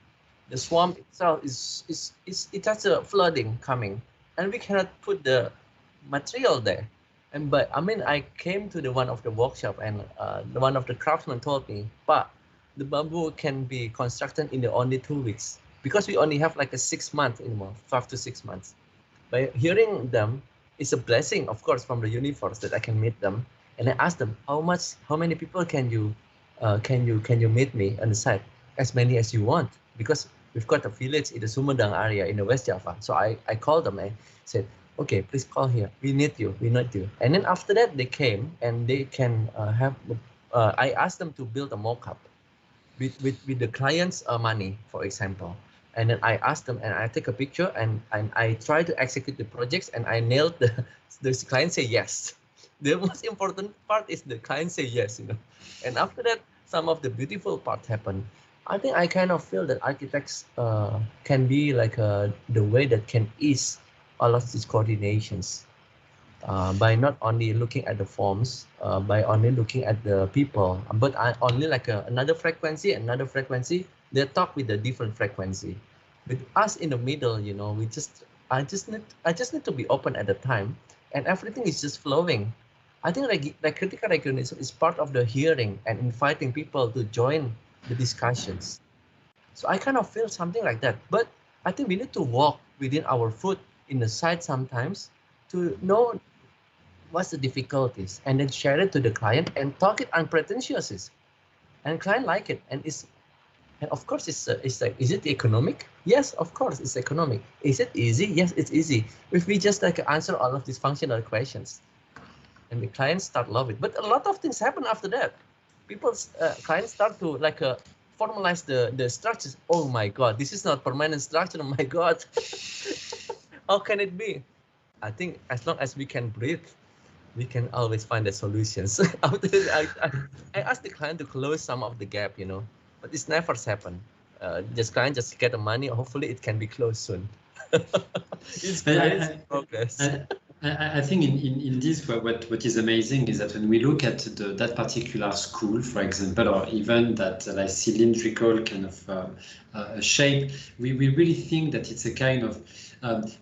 The swamp itself it has a flooding coming, and we cannot put the material there. But I came to one of the workshop, and one of the craftsmen told me, "But the bamboo can be constructed in only 2 weeks." Because we only have like a 6 months anymore, 5 to 6 months. By hearing them, it's a blessing, of course, from the universe that I can meet them. And I asked them, how many people can you meet me on the site? As many as you want, because we've got a village in the Sumedang area in the West Java. So I called them and said, okay, please call here. We need you. And then after that, they came and they can I asked them to build a mock-up with the client's money, for example. And then I asked them, and I take a picture, and I try to execute the projects, and I nailed the client say yes. The most important part is the client say yes, And after that, some of the beautiful part happen. I think I kind of feel that architects can be like the way that can ease all of these coordinations by not only looking at the forms, by only looking at the people, but only like another frequency, they talk with a different frequency. With us in the middle, I just need to be open at the time, and everything is just flowing. I think like critical recognition is part of the hearing and inviting people to join the discussions. So I kind of feel something like that. But I think we need to walk within our foot in the site sometimes to know what's the difficulties, and then share it to the client and talk it unpretentiously. And client like it, and of course it's like, is it economic? Yes, of course it's economic. Is it easy? Yes, it's easy. If we just like answer all of these functional questions, and the clients start love it. But a lot of things happen after that. Clients start to like formalize the structures. Oh my God, this is not permanent structure. Oh my God, how can it be? I think as long as we can breathe, we can always find the solutions. I asked the client to close some of the gap, but it's never happened. Client just get the money. Hopefully it can be closed soon. It's progress. I think in this, what is amazing is that when we look at that particular school, for example, or even that like cylindrical kind of shape, we really think that it's a kind of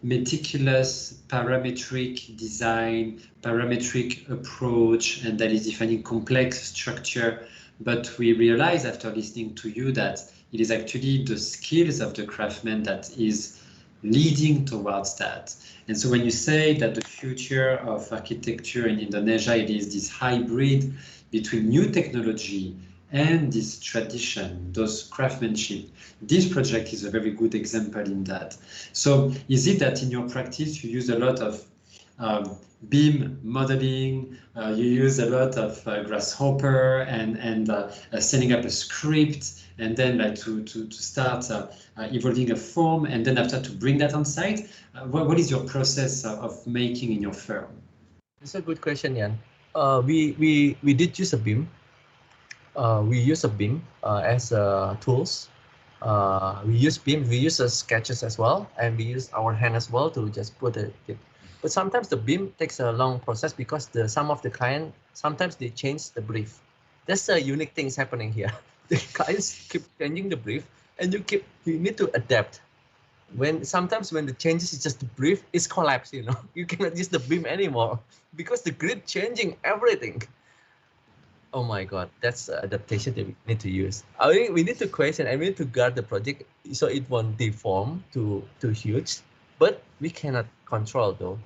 meticulous parametric design, parametric approach, and that is defining complex structure. But we realize after listening to you that it is actually the skills of the craftsman that is leading towards that. And so when you say that the future of architecture in Indonesia, it is this hybrid between new technology and this tradition, those craftsmanship, this project is a very good example in that. So is it that in your practice you use a lot of BIM modeling, you use a lot of grasshopper and setting up a script, and then like to start evolving a form, and then after to bring that on site? What is your process of making in your firm? It's a good question, Yann. We did use a BIM. We use a BIM as tools. We use BIM, we use sketches as well, and we use our hand as well to just put it. But sometimes the BIM takes a long process because some of the client, sometimes they change the brief. That's a unique things happening here. The clients keep changing the brief, and you need to adapt. Sometimes when the changes is just the brief, it's collapsed, you know. You cannot use the BIM anymore because the grid changing everything. Oh my God, that's adaptation that we need to use. I think we need to question and we need to guard the project so it won't deform too huge, but we cannot control though.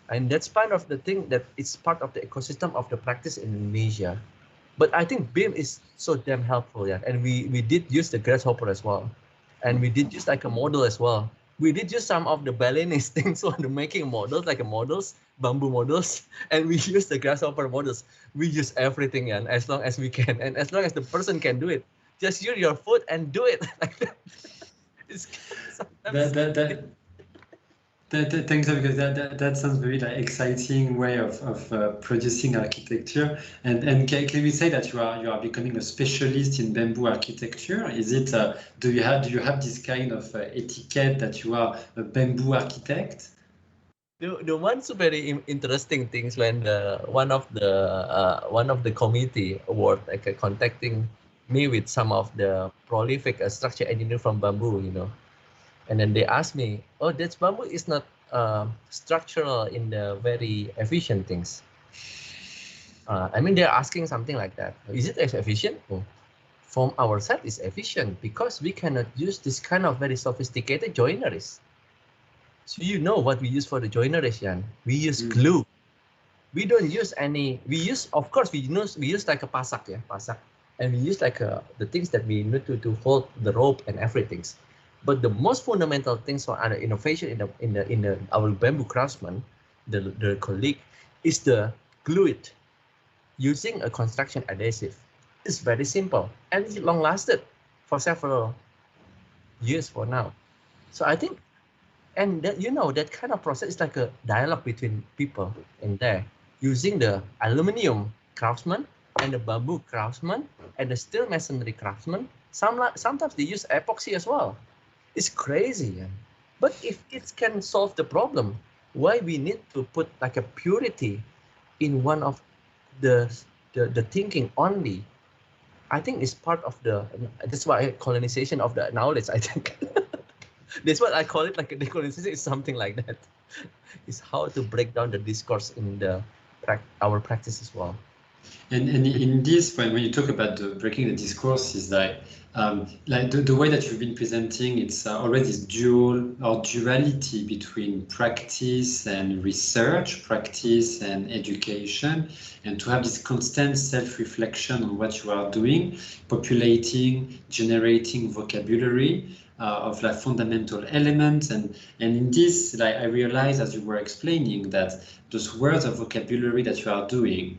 And that's part of the thing that it's part of the ecosystem of the practice in Indonesia. But I think BIM is so damn helpful, yeah. And we did use the grasshopper as well. And we did use like a model as well. We did use some of the Balinese things on the making models, like models, bamboo models, and we use the grasshopper models. We use everything, and as long as we can, and as long as the person can do it, just use your foot and do it like that. It's Thanks, because that sounds very like exciting way of producing architecture. And can we say that you are becoming a specialist in bamboo architecture? Is it do you have this kind of etiquette that you are a bamboo architect? The one very interesting things when one of the committee were like contacting me with some of the prolific structure engineer from bamboo, you know. And then they asked me, oh, that bamboo is not structural in the very efficient things. I mean, they're asking something like that. Is it as efficient? Oh, from our side, it's efficient because we cannot use this kind of very sophisticated joineries. So you know what we use for the joineries, Yann? We use glue. We don't use any. Of course, we use like a pasak, yeah, pasak, and we use like the things that we need to hold the rope and everything. But the most fundamental things for our innovation in our bamboo craftsman, the colleague, is the glue it using a construction adhesive. It's very simple and it's long lasted for several years for now. So I think, and that, you know, that kind of process is like a dialogue between people in there, using the aluminum craftsman and the bamboo craftsman and the steel masonry craftsman. Sometimes they use epoxy as well. It's crazy, yeah. But if it can solve the problem, why we need to put like a purity in one of the thinking only? I think it's part of that's why colonization of the knowledge, I think. That's what I call it, like a decolonization is something like that. It's how to break down the discourse in our practice as well. And in this, when you talk about breaking the discourse, is like the way that you've been presenting, it's already this duality between practice and research, practice and education, and to have this constant self-reflection on what you are doing, populating, generating vocabulary of like fundamental elements. And in this, like, I realized as you were explaining that those words of vocabulary that you are doing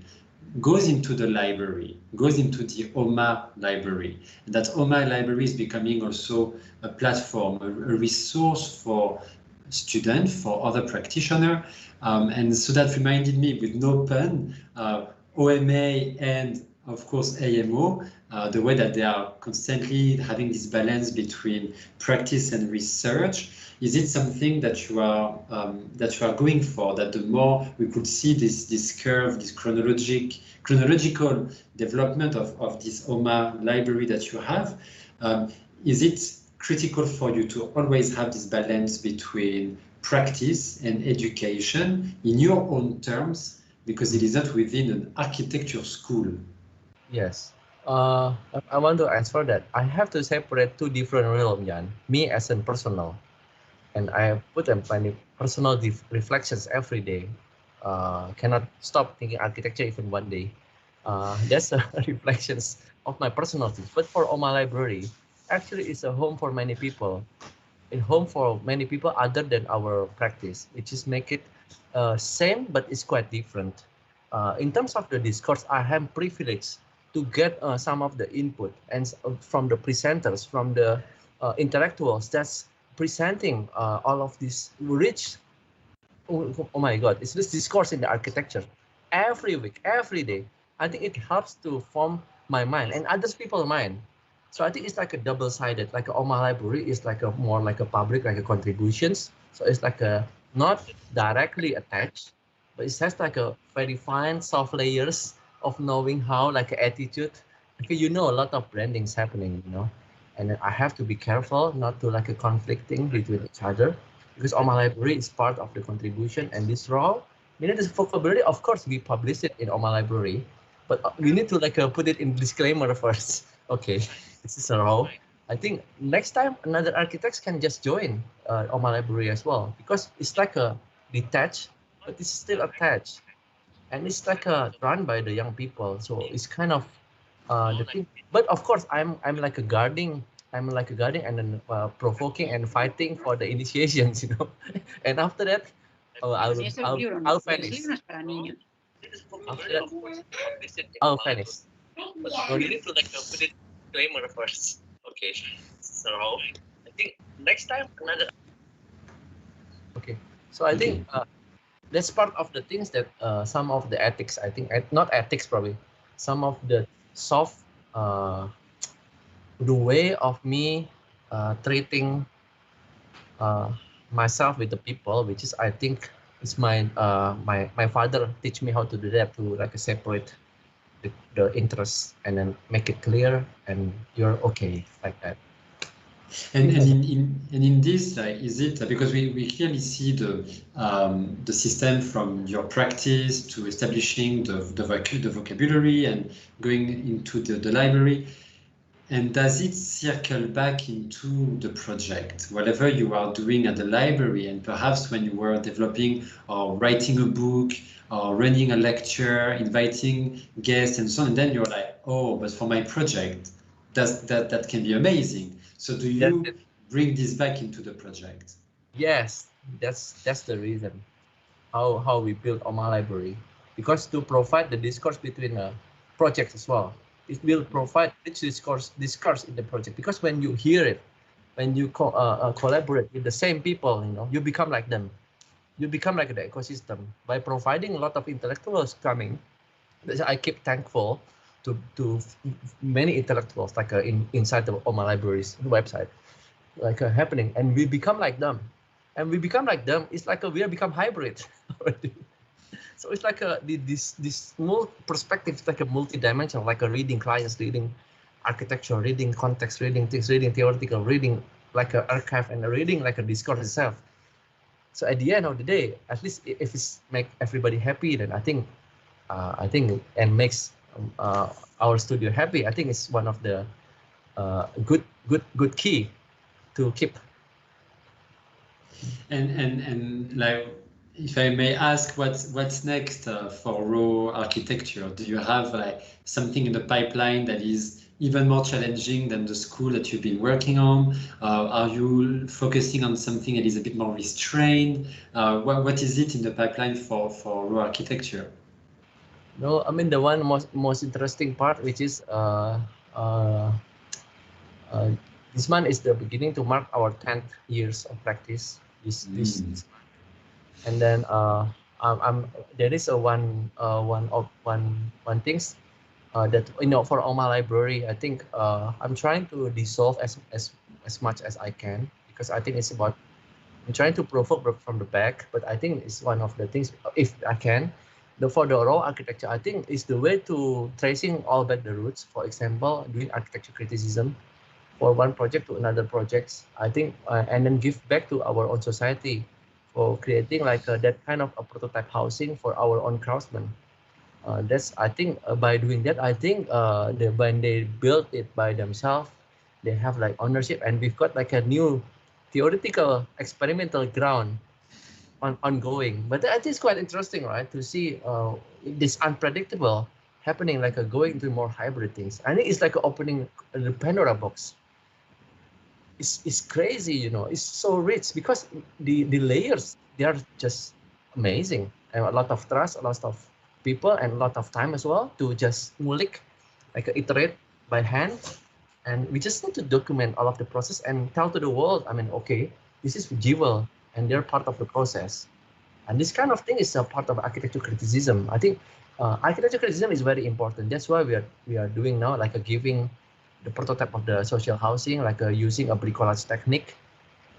goes into the library, goes into the OMA library. And that OMA library is becoming also a platform, a resource for students, for other practitioners. And so that reminded me, with no pun, OMA and of course AMO, the way that they are constantly having this balance between practice and research. Is it something that you are going for? That the more we could see this curve, this chronological development of this OMA library that you have, is it critical for you to always have this balance between practice and education in your own terms, because it is not within an architecture school? Yes. I want to answer that. I have to separate two different realms, Yann. Me as a personal and I put them many personal reflections every day. Cannot stop thinking architecture even one day. That's reflections of my personal things. But for Oma Library, actually it's a home for many people. A home for many people other than our practice, which is make it same, but it's quite different. In terms of the discourse, I am privileged to get some of the input and from the presenters, from the intellectuals that's presenting all of this rich, oh my God, it's this discourse in the architecture every week, every day. I think it helps to form my mind and others people's mind. So I think it's like a double-sided, like Oma Library is like a more like a public, like a contributions. So it's like a not directly attached, but it has like a very fine soft layers of knowing how like an attitude. Okay, you know, a lot of brandings happening, you know, and then I have to be careful not to like a conflicting between each other, because Oma Library is part of the contribution, and this role, you know, this vocabulary, of course, we publish it in Oma Library, but we need to like put it in disclaimer first. Okay, this is a role. I think next time another architects can just join Oma Library as well, because it's like a detached, but it's still attached, and it's like run by the young people. So it's kind of the thing. But of course, I'm like a guarding. I'm like a guarding and then provoking and fighting for the initiations, you know. And after that, I'll finish. After that, I'll finish. But no, you need to like put it disclaimer first. Okay. So I think next time another. Okay. So I think that's part of the things that some of the ethics, I think, not ethics probably, some of the soft, the way of me treating myself with the people, which is I think is my father teach me how to do that, to like separate the interests and then make it clear, and you're okay like that. And in this, is it because we clearly see the system from your practice to establishing the vocabulary and going into the library, and does it circle back into the project, whatever you are doing at the library, and perhaps when you were developing or writing a book or running a lecture, inviting guests and so on, and then you're like, oh, but for my project, that can be amazing. So do you bring this back into the project? Yes, that's the reason how we build Oma Library, because to provide the discourse between projects as well. It will provide rich discourse in the project, because when you hear it, when you collaborate with the same people, you know, you become like them. You become like the ecosystem by providing a lot of intellectuals coming. I keep thankful to many intellectuals like inside the Oma Library's website, like happening, and we become like them, and we become like them. It's like we have become hybrid already. So it's like this small perspective, it's like a multi-dimensional, like a reading clients, reading architecture, reading context, reading things, reading theoretical, reading like an archive, and reading like a discourse itself. So at the end of the day, at least if it's make everybody happy, then I think and makes our studio happy, I think it's one of the good key to keep. And like, if I may ask, what's next for Raw Architecture? Do you have like something in the pipeline that is even more challenging than the school that you've been working on? Are you focusing on something that is a bit more restrained? What is it in the pipeline for Raw Architecture? No, I mean the one most interesting part, which is this month is the beginning to mark our 10th years of practice. This and then there is one things that, you know, for Oma Library, I think I'm trying to dissolve as much as I can, because I think it's about, I'm trying to provoke from the back, but I think it's one of the things, if I can, for the raw architecture, I think it's the way to tracing all back the roots. For example, doing architecture criticism for one project to another projects, I think, and then give back to our own society for creating like that kind of a prototype housing for our own craftsmen. That's, I think, by doing that, I think when they build it by themselves, they have like ownership, and we've got like a new theoretical experimental ground ongoing. But I think it's quite interesting, right, to see this unpredictable happening, like going to more hybrid things. I think it's like opening the Pandora box. It's crazy, you know. It's so rich because the layers, they are just amazing, and a lot of trust, a lot of people, and a lot of time as well to just ngulik, like iterate by hand. And we just need to document all of the process and tell to the world, I mean, okay, this is Jewel, and they're part of the process. And this kind of thing is a part of architecture criticism. I think architecture criticism is very important. That's why we are doing now, like giving the prototype of the social housing, like using a bricolage technique,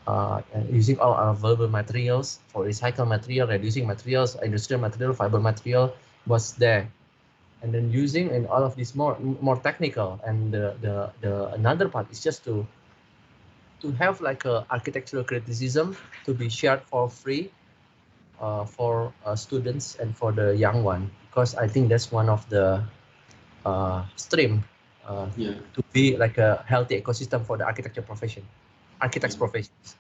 and using all our available materials for recycled material, reducing materials, industrial material, fiber material was there. And then using and all of this more technical. And the another part is just to have like a architectural criticism to be shared for free for students and for the young one, because I think that's one of the stream to be like a healthy ecosystem for the architecture profession, architects professions.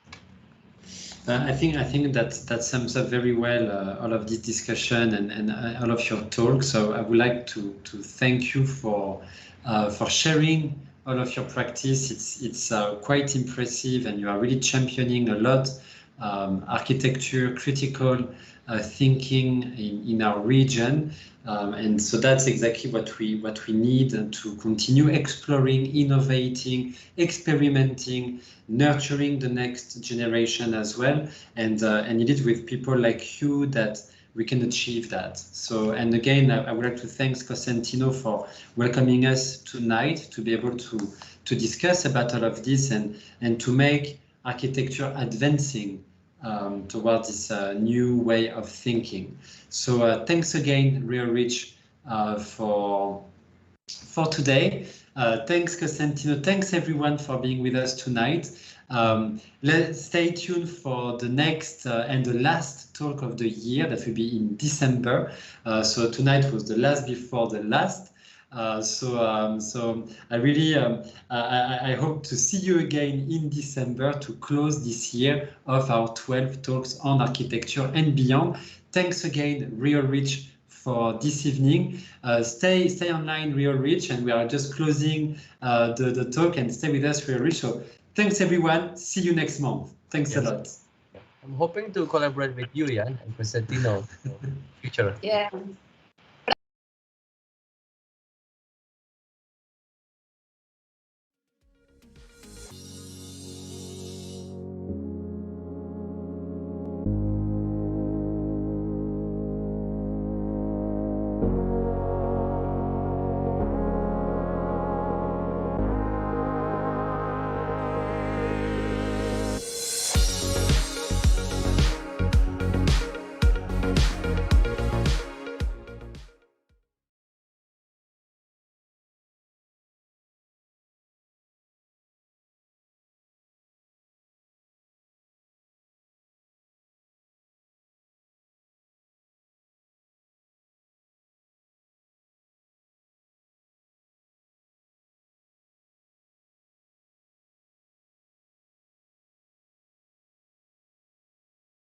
I think that sums up very well all of this discussion and all of your talk. So I would like to thank you for sharing all of your practice. It's quite impressive, and you are really championing a lot architecture critical thinking in our region, and so that's exactly what we need to continue exploring, innovating, experimenting, nurturing the next generation as well, and it is with people like you that we can achieve that. So, and again, I would like to thank Cosentino for welcoming us tonight to be able to discuss about all of this and to make architecture advancing towards this new way of thinking. So thanks again, Realrich, for today. Thanks, Cosentino. Thanks everyone for being with us tonight. Let's stay tuned for the next and the last talk of the year that will be in December. So tonight was the last before the last. So I really I hope to see you again in December to close this year of our 12 talks on architecture and beyond. Thanks again, Realrich, for this evening. Stay online, Realrich, and we are just closing the talk, and stay with us, Realrich. So thanks everyone. See you next month. Thanks a lot. I'm hoping to collaborate with you, Yann, and Constantino in the future. Yeah.